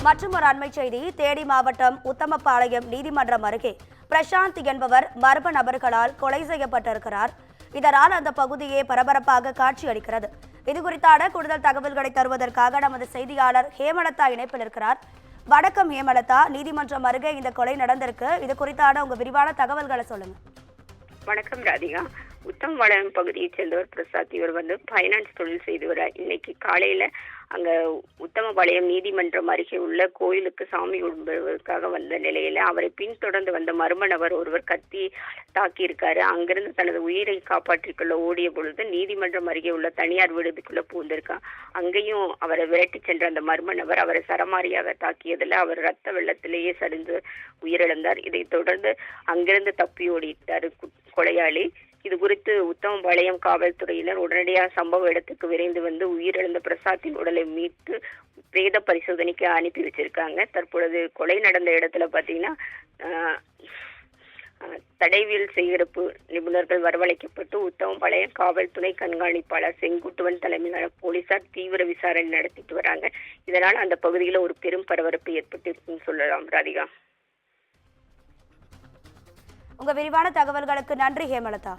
மற்றும் ஒரு அண்மை செய்தி, தேனி மாவட்டம் உத்தமபாளையம் நீதிமன்றம் அருகே பிரசாந்த் என்பவர் மர்ம நபர்களால் கொலை செய்யப்பட்டிருக்கிறார். இதனால் அந்த பகுதியே பரபரப்பாக காட்சியளிக்கிறது. இதுகுறித்தான கூடுதல் தகவல்களை தருவதற்காக நமது செய்தியாளர் ஹேமலதா இணைப்பில் இருக்கிறார். வணக்கம் ஹேமலதா, நீதிமன்றம் அருகே இந்த கொலை நடந்திருக்கு. இது குறித்தான உங்க விரிவான தகவல்களை சொல்லுங்க. வணக்கம் ராதிகா. உத்தமபாளையம் பகுதியைச் சேர்ந்தவர் பிரசாத். இவர் ஃபைனான்ஸ் தொழில் செய்து வர இன்னைக்கு காலையில அங்க உத்தமபாளையம் நீதிமன்றம் அருகே உள்ள கோயிலுக்கு சாமி கும்பிடுவதற்காக வந்த நிலையில அவரை பின்தொடர்ந்து வந்த மர்ம நபர் ஒருவர் கத்தி தாக்கியிருக்காரு. அங்கிருந்து தனது உயிரை காப்பாற்றிக்கொள்ள ஓடிய பொழுது நீதிமன்றம் அருகே உள்ள தனியார் விடுதிக்குள்ள பூந்திருக்கான். அங்கேயும் அவரை விரட்டி சென்ற அந்த மர்ம நபர் அவரை சரமாரியாக தாக்கியதில் அவர் ரத்த வெள்ளத்திலேயே சரிந்து உயிரிழந்தார். இதைத் தொடர்ந்து அங்கிருந்து தப்பி ஓடிட்டார் கொலையாளி. இது குறித்து உத்தமபாளையம் காவல்துறையினர் உடனடியாக சம்பவ இடத்துக்கு விரைந்து வந்து உயிரிழந்த பிரசாத்தின் உடலை மீட்டு பிரேத பரிசோதனைக்கு அனுப்பி வச்சிருக்காங்க. தற்பொழுது கொலை நடந்த இடத்துல பாத்தீங்கன்னா தடைவியல் சேகரிப்பு நிபுணர்கள் வரவழைக்கப்பட்டு உத்தமபாளையம் காவல் துணை கண்காணிப்பாளர் செங்குட்டுவன் தலைமையிலான போலீசார் தீவிர விசாரணை நடத்திட்டு வராங்க. இதனால் அந்த பகுதியில் ஒரு பெரும் பரபரப்பு ஏற்பட்டிருக்குன்னு சொல்லலாம் ராதிகா. உங்க விரிவான தகவல்களுக்கு நன்றி ஹேமலதா.